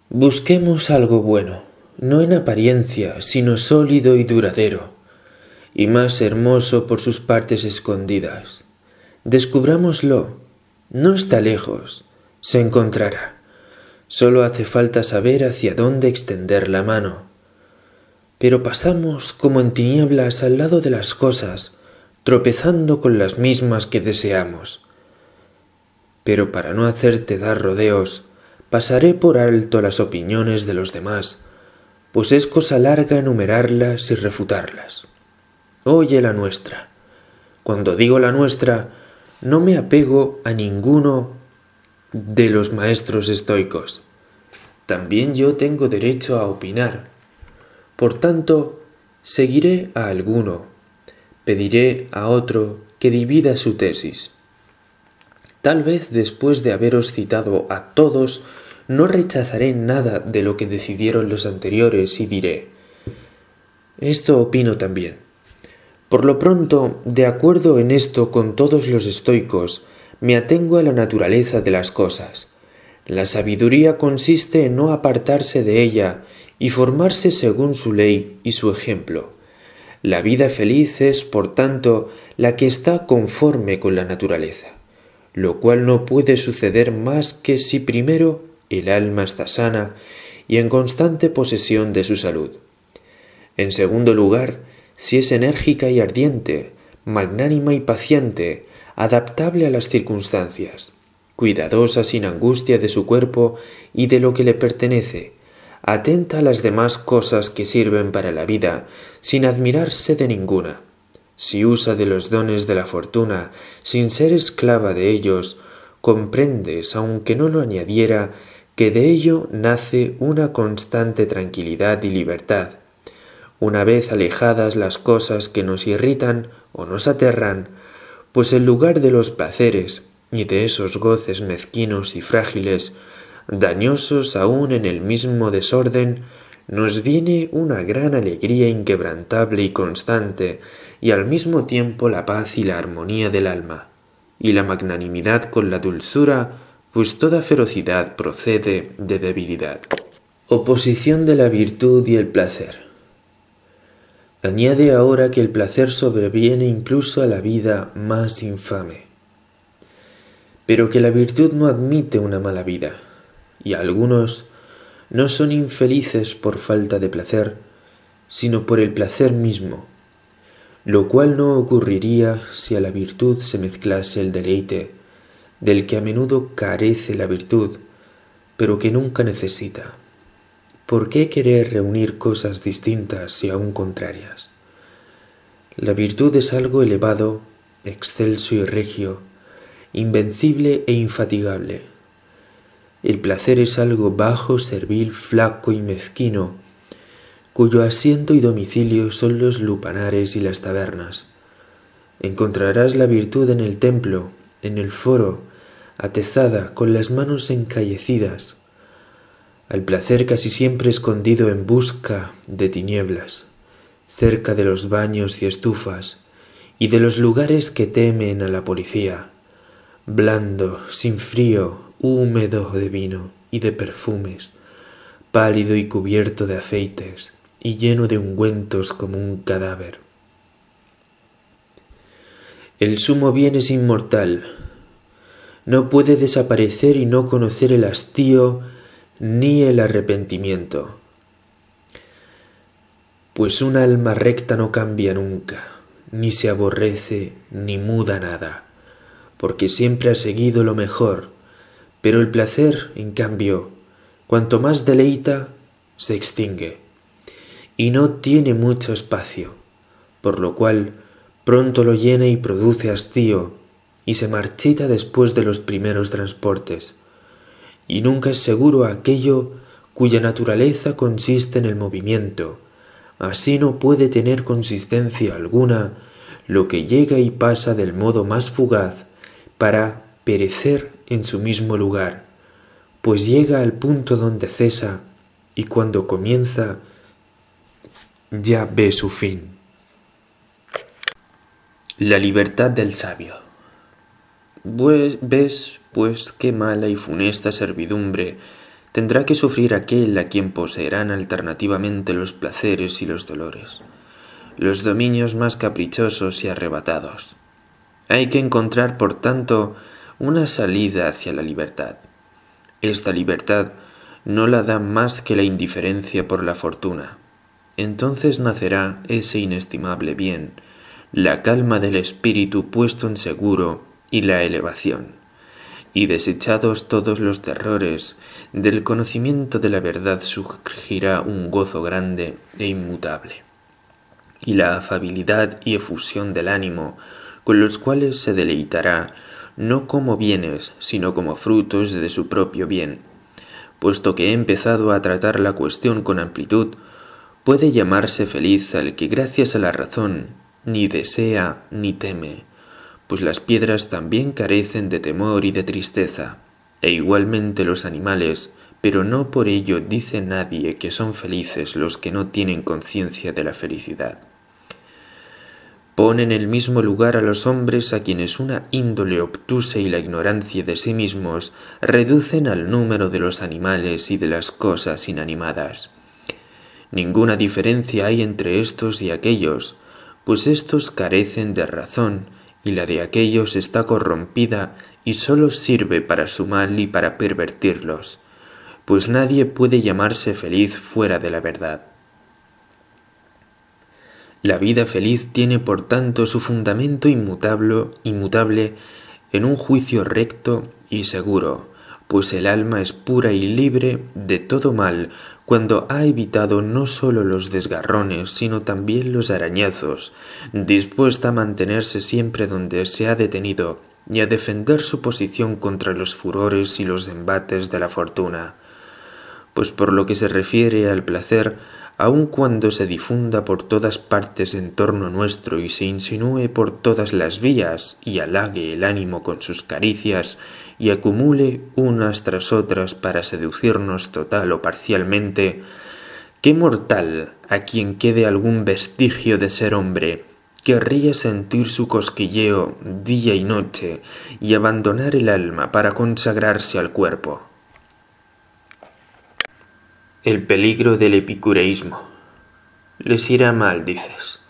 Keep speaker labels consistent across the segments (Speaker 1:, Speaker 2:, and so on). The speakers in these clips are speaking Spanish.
Speaker 1: Busquemos algo bueno, no en apariencia, sino sólido y duradero, y más hermoso por sus partes escondidas. Descubrámoslo, no está lejos, se encontrará. Solo hace falta saber hacia dónde extender la mano. Pero pasamos como en tinieblas al lado de las cosas, tropezando con las mismas que deseamos. Pero para no hacerte dar rodeos, pasaré por alto las opiniones de los demás, pues es cosa larga enumerarlas y refutarlas. Oye la nuestra. Cuando digo la nuestra, no me apego a ninguno de los maestros estoicos. También yo tengo derecho a opinar. Por tanto, seguiré a alguno, pediré a otro que divida su tesis. Tal vez después de haberos citado a todos, no rechazaré nada de lo que decidieron los anteriores y diré, esto opino también. Por lo pronto, de acuerdo en esto con todos los estoicos, me atengo a la naturaleza de las cosas. La sabiduría consiste en no apartarse de ella y formarse según su ley y su ejemplo. La vida feliz es, por tanto, la que está conforme con la naturaleza, lo cual no puede suceder más que si primero el alma está sana y en constante posesión de su salud. En segundo lugar, si es enérgica y ardiente, magnánima y paciente, adaptable a las circunstancias, cuidadosa sin angustia de su cuerpo y de lo que le pertenece, atenta a las demás cosas que sirven para la vida, sin admirarse de ninguna. Si usa de los dones de la fortuna, sin ser esclava de ellos, comprendes, aunque no lo añadiera, que de ello nace una constante tranquilidad y libertad. Una vez alejadas las cosas que nos irritan o nos aterran, pues en lugar de los placeres y de esos goces mezquinos y frágiles, dañosos aún en el mismo desorden, nos viene una gran alegría inquebrantable y constante, y al mismo tiempo la paz y la armonía del alma, y la magnanimidad con la dulzura, pues toda ferocidad procede de debilidad. Oposición de la virtud y el placer. Añade ahora que el placer sobreviene incluso a la vida más infame, pero que la virtud no admite una mala vida, y algunos no son infelices por falta de placer, sino por el placer mismo, lo cual no ocurriría si a la virtud se mezclase el deleite, del que a menudo carece la virtud, pero que nunca necesita. ¿Por qué querer reunir cosas distintas y aún contrarias? La virtud es algo elevado, excelso y regio, invencible e infatigable. El placer es algo bajo, servil, flaco y mezquino, cuyo asiento y domicilio son los lupanares y las tabernas. Encontrarás la virtud en el templo, en el foro, atezada, con las manos encallecidas, al placer casi siempre escondido en busca de tinieblas, cerca de los baños y estufas, y de los lugares que temen a la policía, blando, sin frío, húmedo de vino y de perfumes, pálido y cubierto de aceites, y lleno de ungüentos como un cadáver. El sumo bien es inmortal, no puede desaparecer y no conocer el hastío ni el arrepentimiento, pues un alma recta no cambia nunca, ni se aborrece ni muda nada, porque siempre ha seguido lo mejor, pero el placer, en cambio, cuanto más deleita, se extingue, y no tiene mucho espacio, por lo cual pronto lo llena y produce hastío, y se marchita después de los primeros transportes, y nunca es seguro aquello cuya naturaleza consiste en el movimiento. Así no puede tener consistencia alguna lo que llega y pasa del modo más fugaz para perecer en su mismo lugar, pues llega al punto donde cesa y cuando comienza ya ve su fin. La libertad del sabio. ¿Ves, pues, qué mala y funesta servidumbre tendrá que sufrir aquel a quien poseerán alternativamente los placeres y los dolores, los dominios más caprichosos y arrebatados. Hay que encontrar, por tanto, una salida hacia la libertad. Esta libertad no la da más que la indiferencia por la fortuna. Entonces nacerá ese inestimable bien, la calma del espíritu puesto en seguro y la elevación. Y desechados todos los terrores, del conocimiento de la verdad surgirá un gozo grande e inmutable. Y la afabilidad y efusión del ánimo, con los cuales se deleitará, no como bienes, sino como frutos de su propio bien. Puesto que he empezado a tratar la cuestión con amplitud, puede llamarse feliz al que gracias a la razón ni desea ni teme, pues las piedras también carecen de temor y de tristeza, e igualmente los animales, pero no por ello dice nadie que son felices los que no tienen conciencia de la felicidad. Pone en el mismo lugar a los hombres a quienes una índole obtusa y la ignorancia de sí mismos reducen al número de los animales y de las cosas inanimadas. Ninguna diferencia hay entre estos y aquellos, pues estos carecen de razón y la de aquellos está corrompida y sólo sirve para su mal y para pervertirlos, pues nadie puede llamarse feliz fuera de la verdad. La vida feliz tiene por tanto su fundamento inmutable en un juicio recto y seguro, pues el alma es pura y libre de todo mal cuando ha evitado no sólo los desgarrones, sino también los arañazos, dispuesta a mantenerse siempre donde se ha detenido y a defender su posición contra los furores y los embates de la fortuna. Pues por lo que se refiere al placer, aun cuando se difunda por todas partes en torno nuestro y se insinúe por todas las vías y halague el ánimo con sus caricias y acumule unas tras otras para seducirnos total o parcialmente, ¿qué mortal, a quien quede algún vestigio de ser hombre, querría sentir su cosquilleo día y noche y abandonar el alma para consagrarse al cuerpo? El peligro del epicureísmo. Les irá mal, dices,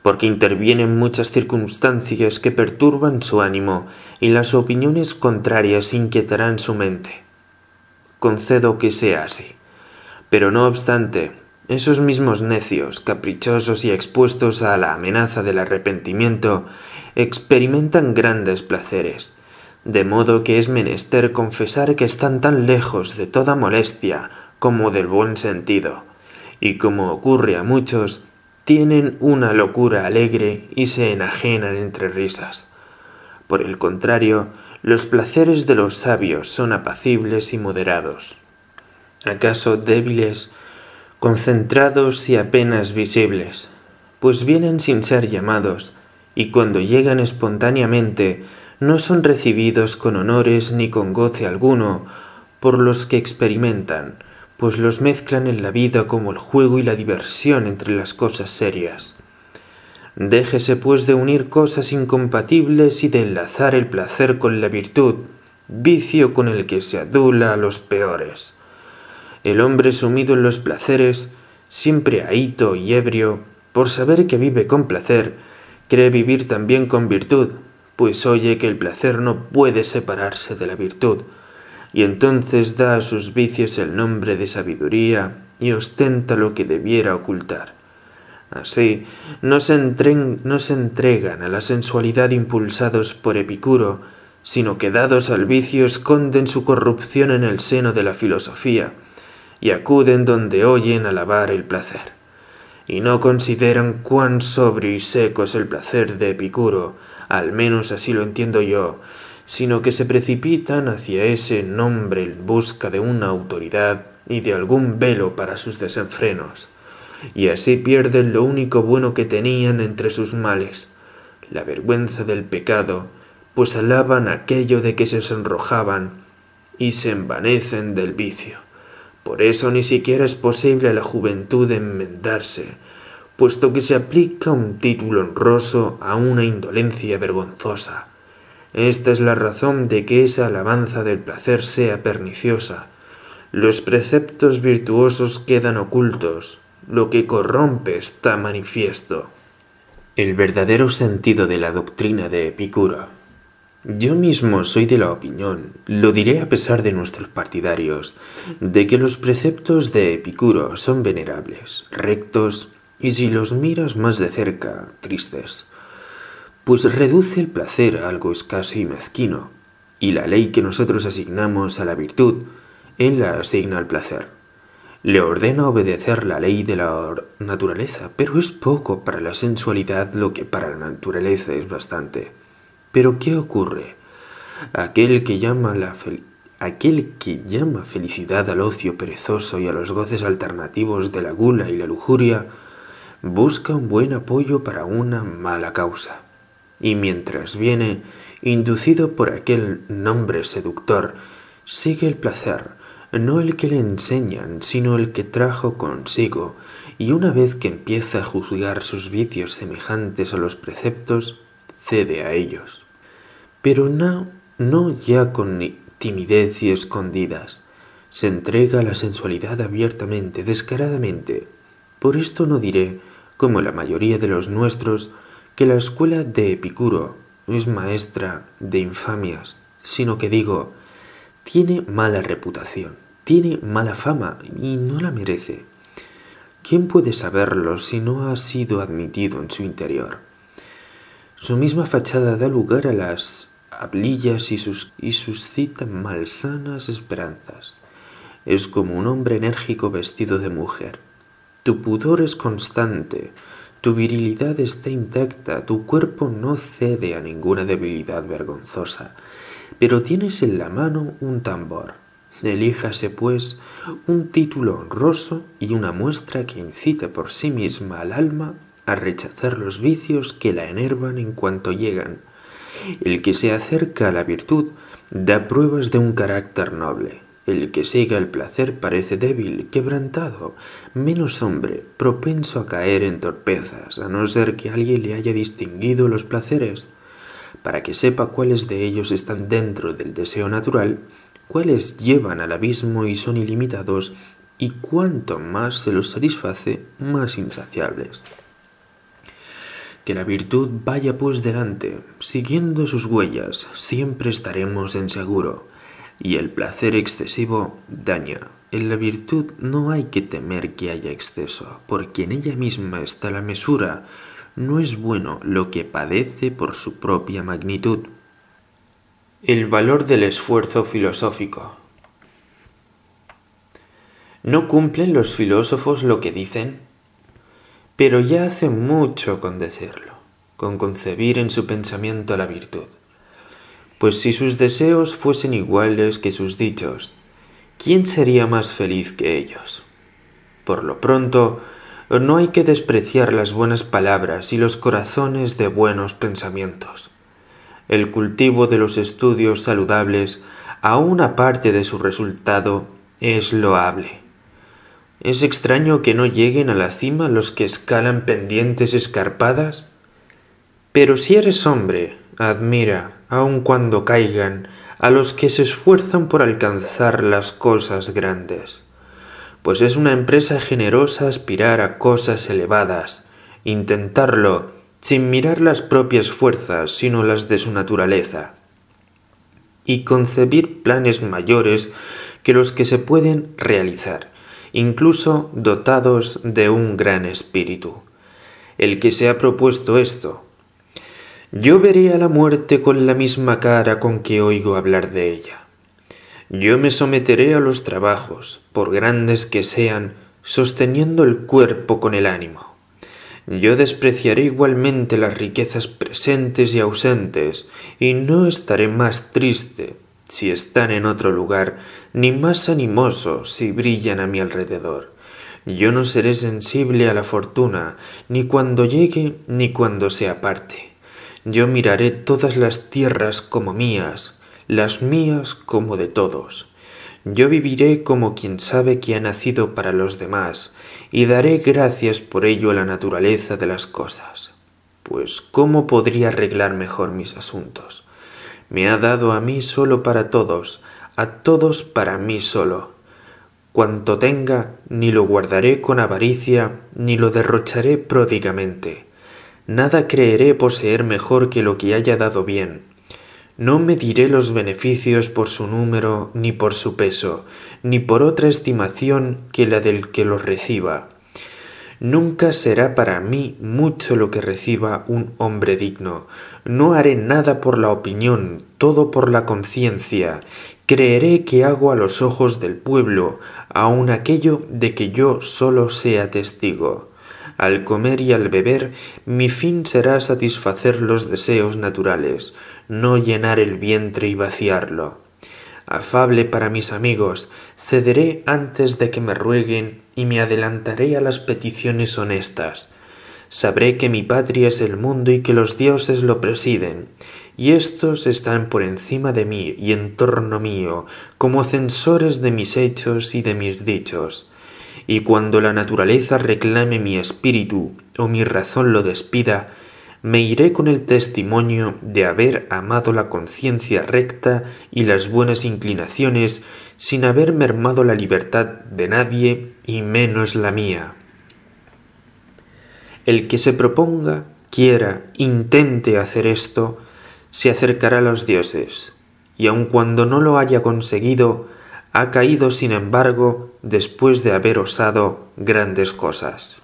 Speaker 1: porque intervienen muchas circunstancias que perturban su ánimo y las opiniones contrarias inquietarán su mente. Concedo que sea así, pero no obstante, esos mismos necios, caprichosos y expuestos a la amenaza del arrepentimiento, experimentan grandes placeres, de modo que es menester confesar que están tan lejos de toda molestia como del buen sentido, y como ocurre a muchos, tienen una locura alegre y se enajenan entre risas. Por el contrario, los placeres de los sabios son apacibles y moderados, acaso débiles, concentrados y apenas visibles, pues vienen sin ser llamados, y cuando llegan espontáneamente, no son recibidos con honores ni con goce alguno por los que experimentan, pues los mezclan en la vida como el juego y la diversión entre las cosas serias. Déjese pues de unir cosas incompatibles y de enlazar el placer con la virtud, vicio con el que se adula a los peores. El hombre sumido en los placeres, siempre ahito y ebrio, por saber que vive con placer, cree vivir también con virtud, pues oye que el placer no puede separarse de la virtud, y entonces da a sus vicios el nombre de sabiduría y ostenta lo que debiera ocultar. Así, no se entregan a la sensualidad impulsados por Epicuro, sino que dados al vicio esconden su corrupción en el seno de la filosofía, y acuden donde oyen alabar el placer. Y no consideran cuán sobrio y seco es el placer de Epicuro, al menos así lo entiendo yo, sino que se precipitan hacia ese nombre en busca de una autoridad y de algún velo para sus desenfrenos, y así pierden lo único bueno que tenían entre sus males, la vergüenza del pecado, pues alaban aquello de que se sonrojaban y se envanecen del vicio. Por eso ni siquiera es posible a la juventud enmendarse, puesto que se aplica un título honroso a una indolencia vergonzosa. Esta es la razón de que esa alabanza del placer sea perniciosa. Los preceptos virtuosos quedan ocultos, lo que corrompe está manifiesto. El verdadero sentido de la doctrina de Epicuro. Yo mismo soy de la opinión, lo diré a pesar de nuestros partidarios, de que los preceptos de Epicuro son venerables, rectos y si los miras más de cerca, tristes, pues reduce el placer a algo escaso y mezquino, y la ley que nosotros asignamos a la virtud, él la asigna al placer. Le ordena obedecer la ley de la naturaleza, pero es poco para la sensualidad lo que para la naturaleza es bastante. Pero ¿qué ocurre? Aquel que llama felicidad al ocio perezoso y a los goces alternativos de la gula y la lujuria, busca un buen apoyo para una mala causa. Y mientras viene, inducido por aquel nombre seductor, sigue el placer, no el que le enseñan, sino el que trajo consigo, y una vez que empieza a juzgar sus vicios semejantes a los preceptos, cede a ellos. Pero no ya con timidez y escondidas, se entrega a la sensualidad abiertamente, descaradamente. Por esto no diré, como la mayoría de los nuestros, que la escuela de Epicuro es maestra de infamias, sino que digo, tiene mala reputación, tiene mala fama y no la merece. ¿Quién puede saberlo si no ha sido admitido en su interior? Su misma fachada da lugar a las hablillas y suscita malsanas esperanzas. Es como un hombre enérgico vestido de mujer. Tu pudor es constante, tu virilidad está intacta, tu cuerpo no cede a ninguna debilidad vergonzosa, pero tienes en la mano un tambor. Elíjase, pues, un título honroso y una muestra que incite por sí misma al alma a rechazar los vicios que la enervan en cuanto llegan. El que se acerca a la virtud da pruebas de un carácter noble. El que sigue el placer parece débil, quebrantado, menos hombre, propenso a caer en torpezas, a no ser que alguien le haya distinguido los placeres, para que sepa cuáles de ellos están dentro del deseo natural, cuáles llevan al abismo y son ilimitados, y cuanto más se los satisface, más insaciables. Que la virtud vaya pues delante, siguiendo sus huellas, siempre estaremos en seguro, y el placer excesivo daña. En la virtud no hay que temer que haya exceso, porque en ella misma está la mesura. No es bueno lo que padece por su propia magnitud. El valor del esfuerzo filosófico. ¿No cumplen los filósofos lo que dicen? Pero ya hacen mucho con decirlo, con concebir en su pensamiento la virtud. Pues si sus deseos fuesen iguales que sus dichos, ¿quién sería más feliz que ellos? Por lo pronto, no hay que despreciar las buenas palabras y los corazones de buenos pensamientos. El cultivo de los estudios saludables, aun aparte de su resultado, es loable. ¿Es extraño que no lleguen a la cima los que escalan pendientes escarpadas? Pero si eres hombre, admira, aun cuando caigan, a los que se esfuerzan por alcanzar las cosas grandes. Pues es una empresa generosa aspirar a cosas elevadas, intentarlo sin mirar las propias fuerzas, sino las de su naturaleza, y concebir planes mayores que los que se pueden realizar, incluso dotados de un gran espíritu. El que se ha propuesto esto, yo veré a la muerte con la misma cara con que oigo hablar de ella. Yo me someteré a los trabajos, por grandes que sean, sosteniendo el cuerpo con el ánimo. Yo despreciaré igualmente las riquezas presentes y ausentes, y no estaré más triste si están en otro lugar, ni más animoso si brillan a mi alrededor. Yo no seré sensible a la fortuna, ni cuando llegue ni cuando se aparte. Yo miraré todas las tierras como mías, las mías como de todos. Yo viviré como quien sabe que ha nacido para los demás, y daré gracias por ello a la naturaleza de las cosas. Pues ¿cómo podría arreglar mejor mis asuntos? Me ha dado a mí solo para todos, a todos para mí solo. Cuanto tenga, ni lo guardaré con avaricia, ni lo derrocharé pródigamente. Nada creeré poseer mejor que lo que haya dado bien. No mediré los beneficios por su número, ni por su peso, ni por otra estimación que la del que los reciba. Nunca será para mí mucho lo que reciba un hombre digno. No haré nada por la opinión, todo por la conciencia. Creeré que hago a los ojos del pueblo, aun aquello de que yo solo sea testigo. Al comer y al beber, mi fin será satisfacer los deseos naturales, no llenar el vientre y vaciarlo. Afable para mis amigos, cederé antes de que me rueguen y me adelantaré a las peticiones honestas. Sabré que mi patria es el mundo y que los dioses lo presiden, y éstos están por encima de mí y en torno mío, como censores de mis hechos y de mis dichos. Y cuando la naturaleza reclame mi espíritu o mi razón lo despida, me iré con el testimonio de haber amado la conciencia recta y las buenas inclinaciones sin haber mermado la libertad de nadie y menos la mía. El que se proponga, quiera, intente hacer esto, se acercará a los dioses, y aun cuando no lo haya conseguido, ha caído sin embargo después de haber osado grandes cosas.